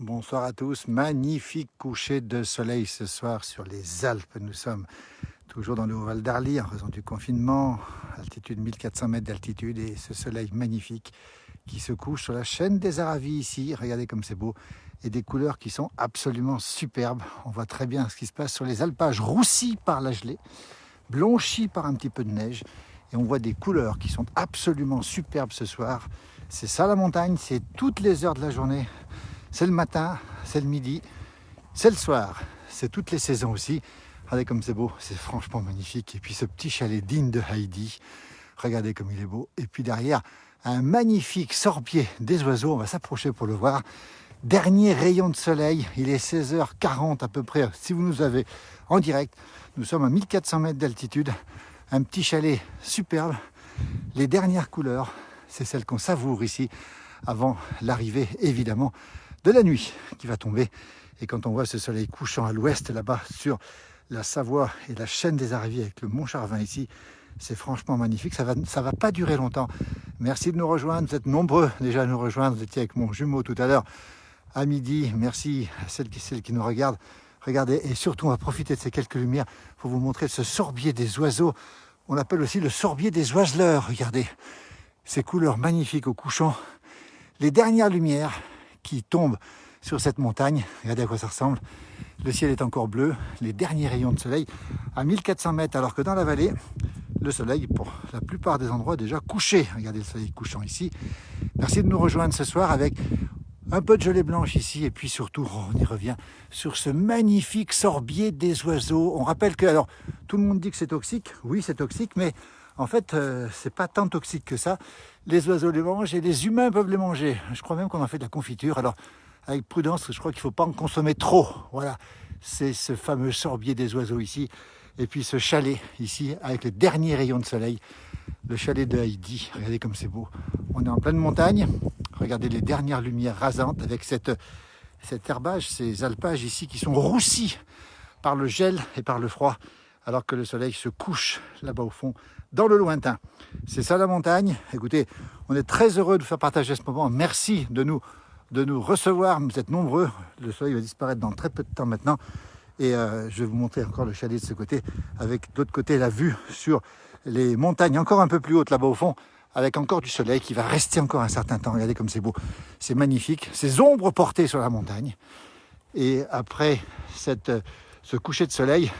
Bonsoir à tous, magnifique coucher de soleil ce soir sur les Alpes. Nous sommes toujours dans le Haut-Val d'Arly en raison du confinement, altitude 1400 mètres d'altitude et ce soleil magnifique qui se couche sur la chaîne des Aravis ici. Regardez comme c'est beau et des couleurs qui sont absolument superbes. On voit très bien ce qui se passe sur les alpages roussis par la gelée, blanchis par un petit peu de neige et on voit des couleurs qui sont absolument superbes ce soir. C'est ça la montagne, c'est toutes les heures de la journée. C'est le matin, c'est le midi, c'est le soir, c'est toutes les saisons aussi. Regardez comme c'est beau, c'est franchement magnifique. Et puis ce petit chalet digne de Heidi, regardez comme il est beau. Et puis derrière, un magnifique sorbier des oiseaux, on va s'approcher pour le voir. Dernier rayon de soleil, il est 16h40 à peu près, si vous nous avez en direct. Nous sommes à 1400 mètres d'altitude, un petit chalet superbe. Les dernières couleurs, c'est celles qu'on savoure ici, avant l'arrivée évidemment de la nuit qui va tomber. Et quand on voit ce soleil couchant à l'ouest là-bas sur la Savoie et la chaîne des Aravis avec le Mont Charvin ici, c'est franchement magnifique. Ça va pas durer longtemps. Merci de nous rejoindre, vous êtes nombreux déjà à nous rejoindre. Vous étiez avec mon jumeau tout à l'heure à midi. Merci à celles qui nous regardent. Regardez, et surtout on va profiter de ces quelques lumières pour vous montrer ce sorbier des oiseaux. On l'appelle aussi le sorbier des oiseleurs. Regardez ces couleurs magnifiques au couchant. Les dernières lumières qui tombent sur cette montagne, regardez à quoi ça ressemble. Le ciel est encore bleu, les derniers rayons de soleil à 1400 mètres, alors que dans la vallée, le soleil, pour la plupart des endroits, est déjà couché. Regardez le soleil couchant ici. Merci de nous rejoindre ce soir avec un peu de gelée blanche ici, et puis surtout, on y revient, sur ce magnifique sorbier des oiseaux. On rappelle que, alors, tout le monde dit que c'est toxique. Oui, c'est toxique, mais en fait, c'est pas tant toxique que ça. Les oiseaux les mangent et les humains peuvent les manger. Je crois même qu'on en fait de la confiture. Alors, avec prudence, je crois qu'il ne faut pas en consommer trop. Voilà, c'est ce fameux sorbier des oiseaux ici. Et puis ce chalet ici, avec les derniers rayons de soleil. Le chalet de Heidi. Regardez comme c'est beau. On est en pleine montagne. Regardez les dernières lumières rasantes avec cet herbage, ces alpages ici qui sont roussis par le gel et par le froid, alors que le soleil se couche là-bas au fond, dans le lointain. C'est ça la montagne. Écoutez, on est très heureux de vous faire partager ce moment. Merci de nous recevoir. Vous êtes nombreux. Le soleil va disparaître dans très peu de temps maintenant. Et je vais vous montrer encore le chalet de ce côté, avec de l'autre côté la vue sur les montagnes encore un peu plus hautes là-bas au fond, avec encore du soleil qui va rester encore un certain temps. Regardez comme c'est beau. C'est magnifique. Ces ombres portées sur la montagne. Et après ce coucher de soleil,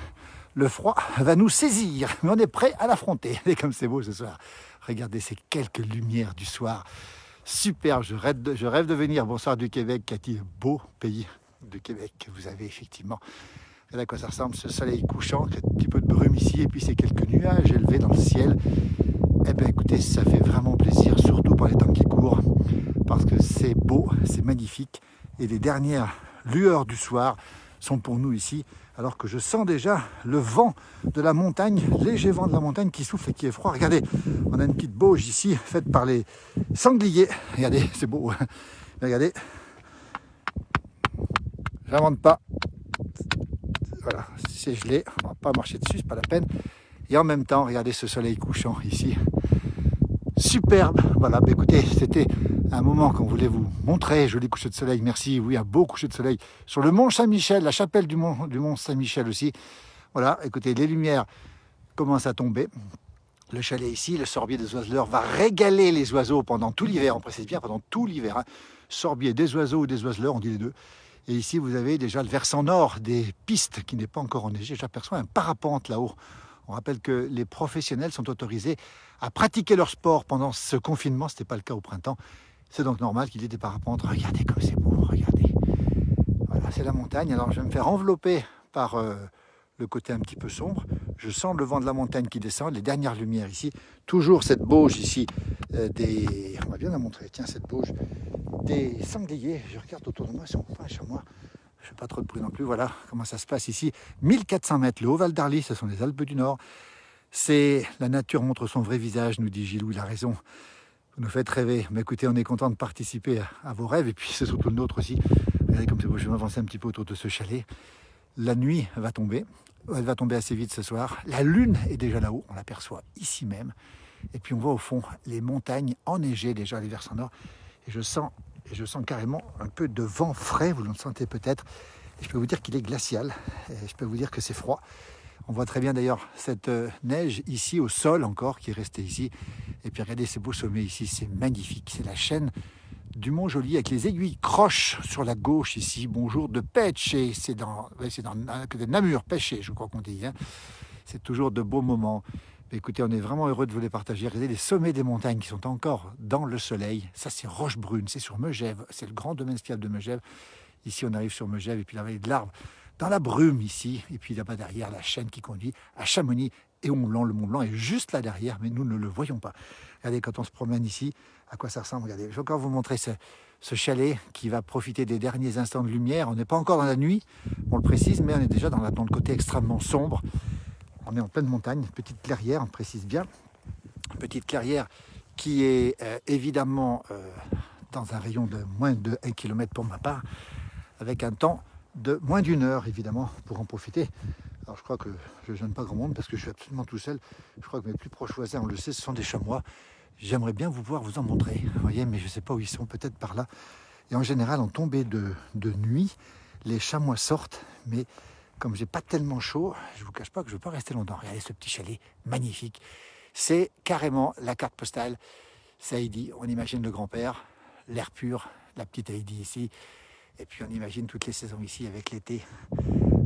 le froid va nous saisir, mais on est prêt à l'affronter. Regardez comme c'est beau ce soir. Regardez ces quelques lumières du soir. Super, je rêve de venir. Bonsoir du Québec, Cathy, le beau pays du Québec que vous avez effectivement. Regardez à quoi ça ressemble, ce soleil couchant, un petit peu de brume ici, et puis ces quelques nuages élevés dans le ciel. Eh bien écoutez, ça fait vraiment plaisir, surtout par les temps qui courent, parce que c'est beau, c'est magnifique, et les dernières lueurs du soir sont pour nous ici, alors que je sens déjà le vent de la montagne, léger vent de la montagne qui souffle et qui est froid. Regardez, on a une petite bauge ici, faite par les sangliers. Regardez, c'est beau. Regardez, j'invente pas. Voilà, c'est gelé, on va pas marcher dessus, c'est pas la peine. Et en même temps, regardez ce soleil couchant ici. Superbe. Voilà, bah écoutez, c'était un moment qu'on voulait vous montrer. Joli coucher de soleil, merci. Oui, un beau coucher de soleil sur le Mont Saint-Michel, la chapelle du Mont Saint-Michel aussi. Voilà, écoutez, les lumières commencent à tomber. Le chalet ici, le sorbier des oiseleurs, va régaler les oiseaux pendant tout l'hiver. On précise bien pendant tout l'hiver. Hein. Sorbier des oiseaux ou des oiseleurs, on dit les deux. Et ici, vous avez déjà le versant nord des pistes qui n'est pas encore enneigé. J'aperçois un parapente là-haut. On rappelle que les professionnels sont autorisés à pratiquer leur sport pendant ce confinement. Ce n'était pas le cas au printemps. C'est donc normal qu'il y ait des parapentes. Regardez comme c'est beau, regardez. Voilà, c'est la montagne. Alors, je vais me faire envelopper par le côté un petit peu sombre. Je sens le vent de la montagne qui descend, les dernières lumières ici. Toujours cette bauge ici on va bien la montrer. Tiens, cette bauge des sangliers. Je regarde autour de moi, ils sont pas sur moi. Je ne fais pas trop de bruit non plus. Voilà comment ça se passe ici. 1400 mètres, le Haut-Val d'Arly, ce sont les Alpes du Nord. C'est la nature montre son vrai visage, nous dit Gilou, il a raison. Vous nous faites rêver. Mais écoutez, on est content de participer à vos rêves et puis c'est surtout le nôtre aussi. Regardez comme c'est beau, je vais m'avancer un petit peu autour de ce chalet. La nuit va tomber. Elle va tomber assez vite ce soir. La lune est déjà là-haut, on l'aperçoit ici même. Et puis on voit au fond les montagnes enneigées déjà, les versants nord. Et je sens Et je sens carrément un peu de vent frais, vous le sentez peut-être. Et je peux vous dire qu'il est glacial, et je peux vous dire que c'est froid. On voit très bien d'ailleurs cette neige ici au sol encore qui est restée ici. Et puis regardez ces beaux sommets ici, c'est magnifique. C'est la chaîne du Mont Joli avec les aiguilles croches sur la gauche ici. Bonjour de Pêche, c'est dans Namur, Pêche, je crois qu'on dit. Hein. C'est toujours de beaux moments. Mais écoutez, on est vraiment heureux de vous les partager. Regardez les sommets des montagnes qui sont encore dans le soleil. Ça, c'est Rochebrune, c'est sur Megève. C'est le grand domaine skiable de Megève. Ici, on arrive sur Megève et puis la vallée de l'Arve, dans la brume ici. Et puis là-bas derrière, la chaîne qui conduit à Chamonix et au Mont Blanc. Le Mont Blanc est juste là derrière, mais nous ne le voyons pas. Regardez, quand on se promène ici, à quoi ça ressemble. Regardez, je vais encore vous montrer ce chalet qui va profiter des derniers instants de lumière. On n'est pas encore dans la nuit, on le précise, mais on est déjà dans le côté extrêmement sombre. On est en pleine montagne, petite clairière, on précise bien. Petite clairière qui est évidemment dans un rayon de moins de 1 km pour ma part, avec un temps de moins d'1 heure évidemment pour en profiter. Alors je crois que je ne gêne pas grand monde parce que je suis absolument tout seul. Je crois que mes plus proches voisins, on le sait, ce sont des chamois. J'aimerais bien vous voir vous en montrer, vous voyez, mais je ne sais pas où ils sont, peut-être par là. Et en général, en tombée de nuit, les chamois sortent, mais comme j'ai pas tellement chaud, je ne vous cache pas que je ne veux pas rester longtemps. Regardez ce petit chalet magnifique. C'est carrément la carte postale. C'est Heidi, on imagine le grand-père, l'air pur, la petite Heidi ici. Et puis on imagine toutes les saisons ici avec l'été,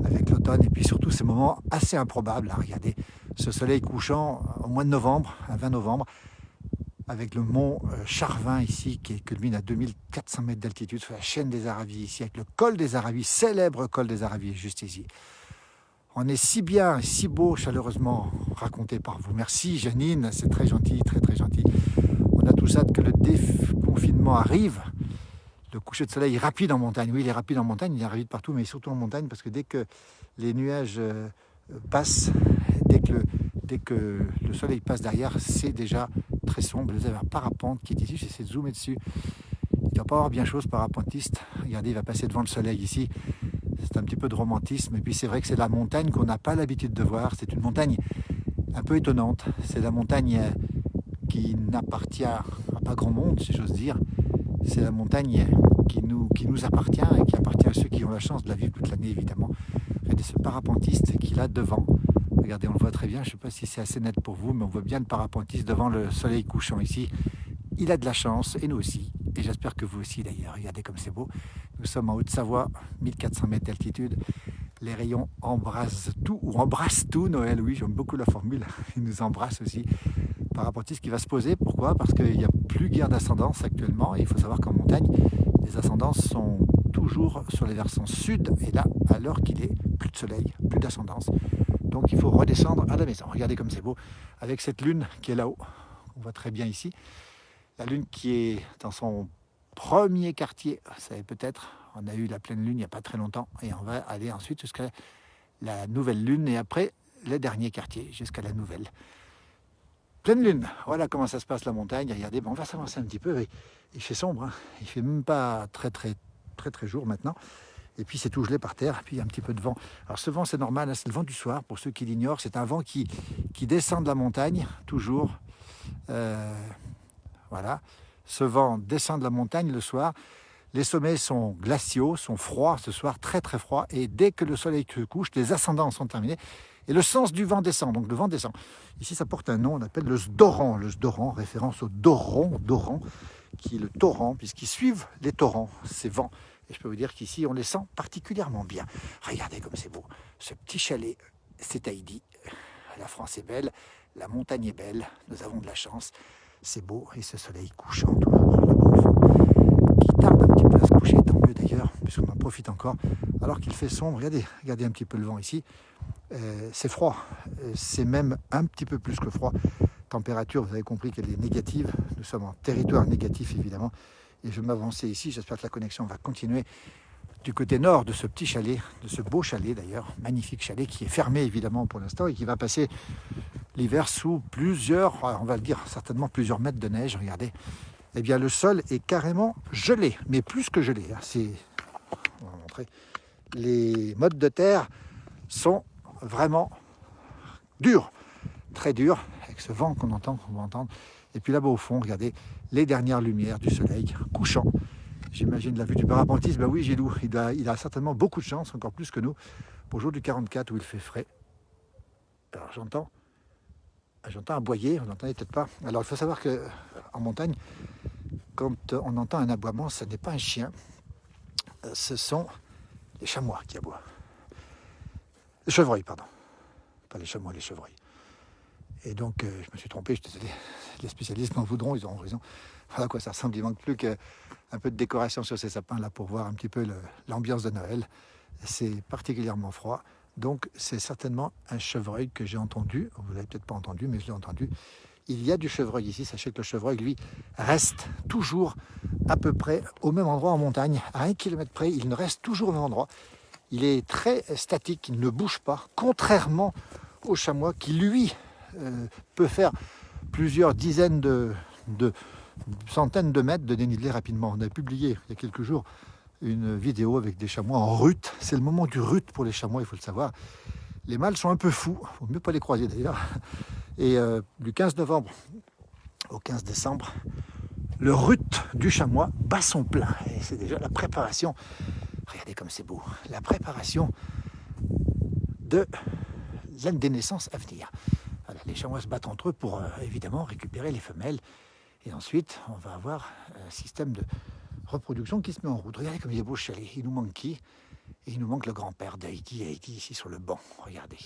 avec l'automne. Et puis surtout ces moments assez improbables. Là, regardez ce soleil couchant au mois de novembre, à 20 novembre, avec le mont Charvin ici, qui culmine à 2400 mètres d'altitude sur la chaîne des Aravis ici, avec le col des Aravis, célèbre col des Aravis juste ici. On est si bien, si beau, chaleureusement raconté par vous. Merci Janine, c'est très gentil, très très gentil. On a tous hâte que le déconfinement arrive. Le coucher de soleil rapide en montagne. Oui, il est rapide en montagne, il est rapide partout, mais surtout en montagne, parce que dès que les nuages passent, dès que le soleil passe derrière, c'est déjà très sombre. Vous avez un parapente qui est ici, j'essaie de zoomer dessus. Il ne doit pas avoir bien chose, parapentiste. Regardez, il va passer devant le soleil ici. C'est un petit peu de romantisme. Et puis c'est vrai que c'est la montagne qu'on n'a pas l'habitude de voir. C'est une montagne un peu étonnante. C'est la montagne qui n'appartient à pas grand monde, si j'ose dire. C'est la montagne qui nous appartient et qui appartient à ceux qui ont la chance de la vivre toute l'année, évidemment. Regardez ce parapentiste qui est là devant. Regardez, on le voit très bien. Je ne sais pas si c'est assez net pour vous, mais on voit bien le parapentiste devant le soleil couchant ici. Il a de la chance, et nous aussi. Et j'espère que vous aussi, d'ailleurs. Regardez comme c'est beau. Nous sommes en Haute-Savoie, 1400 mètres d'altitude. Les rayons embrassent tout, ou embrassent tout, Noël. Oui, j'aime beaucoup la formule. Il nous embrasse aussi. Parapentiste qui va se poser. Pourquoi? Parce qu'il n'y a plus guère d'ascendance actuellement. Et il faut savoir qu'en montagne, les ascendances sont toujours sur les versants sud. Et là, à l'heure qu'il est, plus de soleil, plus d'ascendance. Donc il faut redescendre à la maison. Regardez comme c'est beau. Avec cette lune qui est là-haut. On voit très bien ici. La lune qui est dans son premier quartier. Vous savez peut-être, on a eu la pleine lune il n'y a pas très longtemps. Et on va aller ensuite jusqu'à la nouvelle lune. Et après, le dernier quartier, jusqu'à la nouvelle. Pleine lune, voilà comment ça se passe la montagne. Regardez, bon, on va s'avancer un petit peu. Il fait sombre, hein. Il fait même pas très jour maintenant. Et puis c'est tout gelé par terre, puis il y a un petit peu de vent. Alors ce vent c'est normal, hein, c'est le vent du soir, pour ceux qui l'ignorent. C'est un vent qui descend de la montagne, toujours. Voilà, ce vent descend de la montagne le soir. Les sommets sont glaciaux, sont froids ce soir, très très froids. Et dès que le soleil se couche, les ascendants sont terminés. Et le sens du vent descend, donc le vent descend. Ici, ça porte un nom, on appelle le Sdoran. Le Sdoran, référence au Doran, qui est le torrent, puisqu'ils suivent les torrents, ces vents. Et je peux vous dire qu'ici, on les sent particulièrement bien. Regardez comme c'est beau. Ce petit chalet, c'est Heidi. La France est belle, la montagne est belle, nous avons de la chance. C'est beau, et ce soleil couchant, qui tarde un petit peu à se coucher, tant mieux d'ailleurs, puisqu'on en profite encore, alors qu'il fait sombre. Regardez un petit peu le vent ici. C'est froid, c'est même un petit peu plus que froid. Température, vous avez compris qu'elle est négative. Nous sommes en territoire négatif, évidemment. Et je vais m'avancer ici. J'espère que la connexion va continuer du côté nord de ce petit chalet, de ce beau chalet d'ailleurs, magnifique chalet qui est fermé évidemment pour l'instant et qui va passer l'hiver sous plusieurs, on va le dire certainement plusieurs mètres de neige. Regardez, eh bien le sol est carrément gelé, mais plus que gelé. Hein. On va montrer. Les mottes de terre sont vraiment dures, très dures, avec ce vent qu'on va entendre. Et puis là-bas au fond, regardez les dernières lumières du soleil couchant J'imagine la vue du parapentiste. Ben oui, Gilou, il a certainement beaucoup de chance, encore plus que nous, pour le jour du 44 où il fait frais. Alors j'entends aboyer, on n'entendait peut-être pas. Alors il faut savoir qu'en montagne, quand on entend un aboiement, ce n'est pas un chien, ce sont les chamois qui aboient. Les chevreuils, pardon. Pas les chamois, les chevreuils. Et donc, je me suis trompé, je suis désolé. Les spécialistes m'en voudront, ils auront raison. Voilà à quoi ça ressemble. Il manque plus qu'un peu de décoration sur ces sapins là pour voir un petit peu l'ambiance de Noël. C'est particulièrement froid. Donc, c'est certainement un chevreuil que j'ai entendu. Vous ne l'avez peut-être pas entendu, mais je l'ai entendu. Il y a du chevreuil ici. Sachez que le chevreuil, lui, reste toujours à peu près au même endroit en montagne. À 1 kilomètre près, il ne reste toujours au même endroit. Il est très statique, il ne bouge pas, contrairement au chamois qui, lui, peut faire plusieurs dizaines de centaines de mètres de dénivelé rapidement. On a publié il y a quelques jours une vidéo avec des chamois en rut. C'est le moment du rut pour les chamois, il faut le savoir. Les mâles sont un peu fous, il ne faut mieux pas les croiser d'ailleurs. Et du 15 novembre au 15 décembre, le rut du chamois bat son plein. Et c'est déjà la préparation. Regardez comme c'est beau. La préparation de des naissances à venir. Voilà, les chamois se battent entre eux pour évidemment récupérer les femelles. Et ensuite, on va avoir un système de reproduction qui se met en route. Regardez comme il est beau ce chalet. Il nous manque qui? Et il nous manque le grand-père d'Haïti, ici sur le banc. Regardez.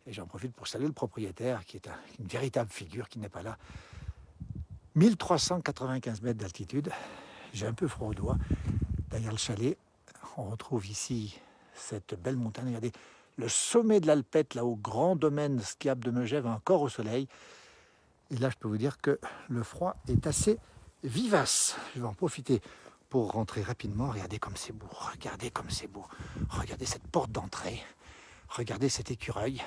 Et j'en profite pour saluer le propriétaire qui est une véritable figure qui n'est pas là. 1395 mètres d'altitude. J'ai un peu froid aux doigts. Derrière le chalet, on retrouve ici cette belle montagne. Regardez, le sommet de l'Alpette, là au grand domaine skiable de Megève, encore au soleil. Et là, je peux vous dire que le froid est assez vivace. Je vais en profiter pour rentrer rapidement. Regardez comme c'est beau. Regardez comme c'est beau. Regardez cette porte d'entrée. Regardez cet écureuil.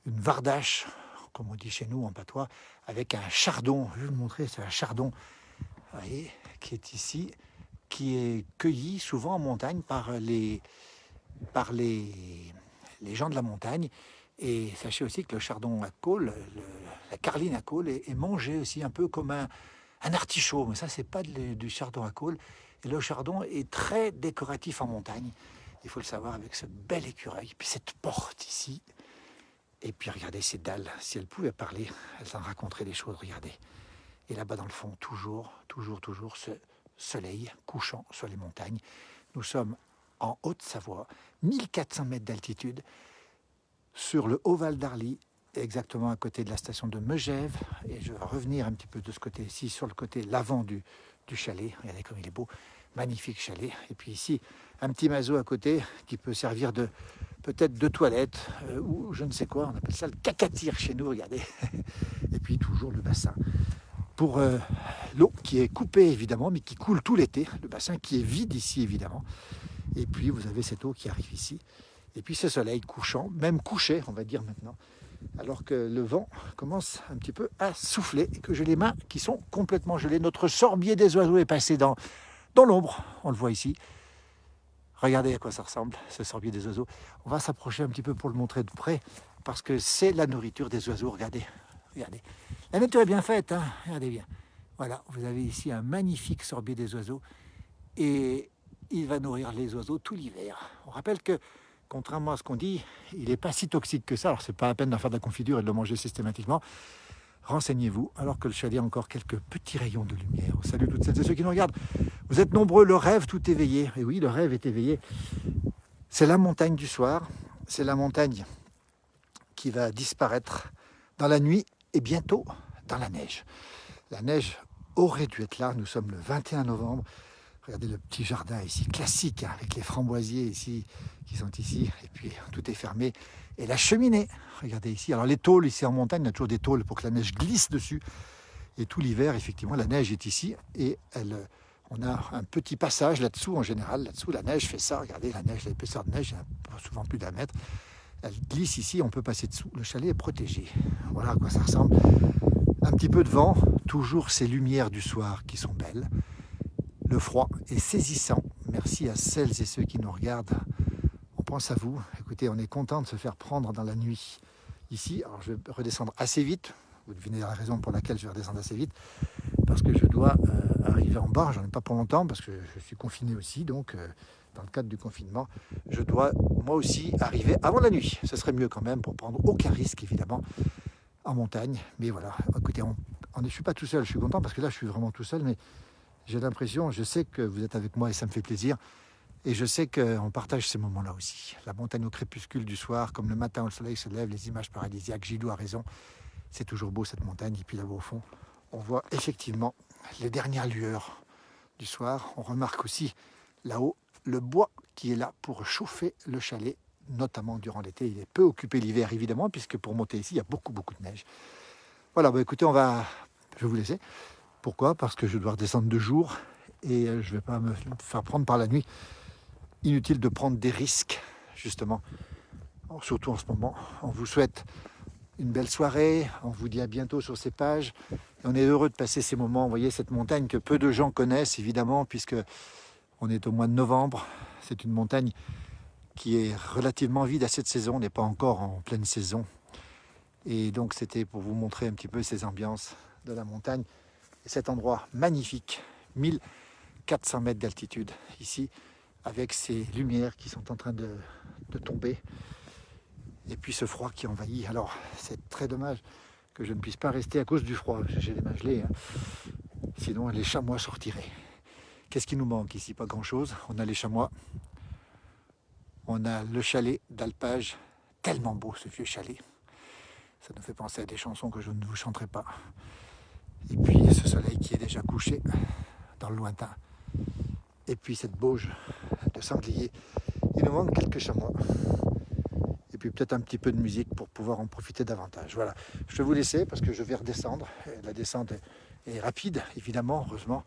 Une vardache, comme on dit chez nous en patois, avec un chardon. Je vais vous montrer, c'est un chardon, vous voyez, qui est ici, qui est cueilli souvent en montagne par les gens de la montagne. Et sachez aussi que le chardon à côle, la carline à côle, est mangé aussi un peu comme un artichaut. Mais ça, c'est pas du chardon à côle. Et le chardon est très décoratif en montagne. Il faut le savoir avec ce bel écureuil. Puis cette porte ici. Et puis regardez ces dalles. Si elles pouvaient parler, elles en raconteraient des choses. Regardez. Et là-bas dans le fond, toujours ce soleil couchant sur les montagnes. Nous sommes en Haute-Savoie, 1400 mètres d'altitude, sur le Haut-Val d'Arly, exactement à côté de la station de Megève. Et je vais revenir un petit peu de ce côté-ci, sur le côté l'avant du chalet. Regardez comme il est beau, magnifique chalet. Et puis ici, un petit mazo à côté qui peut servir peut-être de toilette ou je ne sais quoi. On appelle ça le cacatire chez nous, regardez. Et puis toujours le bassin pour l'eau qui est coupée évidemment, mais qui coule tout l'été. Le bassin qui est vide ici évidemment. Et puis vous avez cette eau qui arrive ici. Et puis ce soleil couchant, même couché on va dire maintenant, alors que le vent commence un petit peu à souffler et que j'ai les mains qui sont complètement gelées. Notre sorbier des oiseaux est passé dans l'ombre, on le voit ici. Regardez à quoi ça ressemble, ce sorbier des oiseaux. On va s'approcher un petit peu pour le montrer de près, parce que c'est la nourriture des oiseaux. Regardez, regardez. La nature est bien faite, hein, regardez bien. Voilà, vous avez ici un magnifique sorbier des oiseaux. Et il va nourrir les oiseaux tout l'hiver. On rappelle que, contrairement à ce qu'on dit, il n'est pas si toxique que ça. Alors, c'est pas la peine d'en faire de la confiture et de le manger systématiquement. Renseignez-vous, alors que le chalet a encore quelques petits rayons de lumière. Salut toutes celles et ceux qui nous regardent. Vous êtes nombreux, le rêve tout éveillé. Et oui, le rêve est éveillé. C'est la montagne du soir. C'est la montagne qui va disparaître dans la nuit et bientôt dans la neige. La neige aurait dû être là. Nous sommes le 21 novembre. Regardez le petit jardin ici, classique, hein, avec les framboisiers ici, qui sont ici. Et puis, tout est fermé. Et la cheminée, regardez ici. Alors, les tôles, ici en montagne, on a toujours des tôles pour que la neige glisse dessus. Et tout l'hiver, effectivement, la neige est ici. Et on a un petit passage là-dessous, en général. Là-dessous, la neige fait ça. Regardez, la neige, l'épaisseur de neige, il y a souvent plus d'1 mètre. Elle glisse ici, on peut passer dessous. Le chalet est protégé. Voilà à quoi ça ressemble. Un petit peu de vent, toujours ces lumières du soir qui sont belles. Le froid est saisissant. Merci à celles et ceux qui nous regardent. On pense à vous. Écoutez, on est content de se faire prendre dans la nuit. Ici, alors je vais redescendre assez vite. Vous devinez la raison pour laquelle je vais redescendre assez vite. parce que je dois arriver en bas. J'en ai pas pour longtemps parce que je suis confiné aussi, donc dans le cadre du confinement, je dois moi aussi arriver avant la nuit. Ce serait mieux quand même pour prendre aucun risque évidemment en montagne. Mais voilà, écoutez, je ne suis pas tout seul, je suis content parce que là je suis vraiment tout seul, mais j'ai l'impression, je sais que vous êtes avec moi et ça me fait plaisir. Et je sais qu'on partage ces moments-là aussi. La montagne au crépuscule du soir, comme le matin où le soleil se lève, les images paradisiaques, Gilou a raison. C'est toujours beau cette montagne. Et puis là-bas au fond, on voit effectivement les dernières lueurs du soir. On remarque aussi là-haut le bois qui est là pour chauffer le chalet, notamment durant l'été. Il est peu occupé l'hiver évidemment, puisque pour monter ici, il y a beaucoup de neige. Voilà, écoutez, je vais vous laisser. Pourquoi? Parce que je dois redescendre 2 jours et je ne vais pas me faire prendre par la nuit. Inutile de prendre des risques, justement, surtout en ce moment. On vous souhaite une belle soirée, on vous dit à bientôt sur ces pages. Et on est heureux de passer ces moments. Vous voyez cette montagne que peu de gens connaissent, évidemment, puisque on est au mois de novembre. C'est une montagne qui est relativement vide à cette saison, on n'est pas encore en pleine saison. Et donc c'était pour vous montrer un petit peu ces ambiances de la montagne. Et cet endroit magnifique, 1400 mètres d'altitude ici, avec ces lumières qui sont en train de tomber, et puis ce froid qui envahit. Alors c'est très dommage que je ne puisse pas rester à cause du froid, j'ai les mains gelées, sinon les chamois sortiraient. Qu'est-ce qui nous manque ici? Pas grand-chose. On a les chamois, on a le chalet d'alpage, tellement beau ce vieux chalet. Ça nous fait penser à des chansons que je ne vous chanterai pas. Et puis ce soleil qui est déjà couché dans le lointain. Et puis cette bauge de sanglier. Il nous manque quelques chamois. Et puis peut-être un petit peu de musique pour pouvoir en profiter davantage. Voilà, je vais vous laisser parce que je vais redescendre. La descente est rapide, évidemment, heureusement.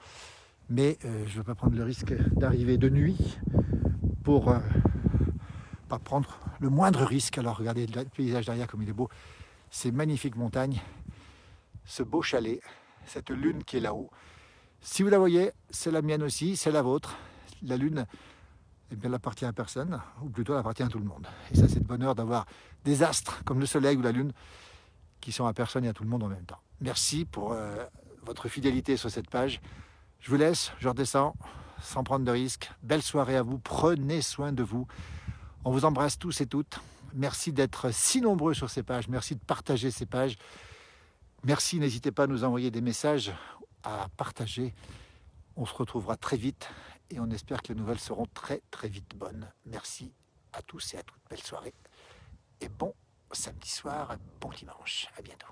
Mais je ne veux pas prendre le risque d'arriver de nuit pour pas prendre le moindre risque. Alors regardez le paysage derrière comme il est beau. Ces magnifiques montagnes, ce beau chalet, cette lune qui est là-haut. Si vous la voyez, c'est la mienne aussi, c'est la vôtre. La lune, eh bien, elle appartient à personne, ou plutôt elle appartient à tout le monde. Et ça, c'est de bonheur d'avoir des astres comme le soleil ou la lune qui sont à personne et à tout le monde en même temps. Merci pour votre fidélité sur cette page. Je vous laisse, je redescends sans prendre de risques. Belle soirée à vous, prenez soin de vous. On vous embrasse tous et toutes. Merci d'être si nombreux sur ces pages, merci de partager ces pages. Merci, n'hésitez pas à nous envoyer des messages, à partager. On se retrouvera très vite et on espère que les nouvelles seront très vite bonnes. Merci à tous et à toutes. Belle soirée et bon samedi soir, bon dimanche. À bientôt.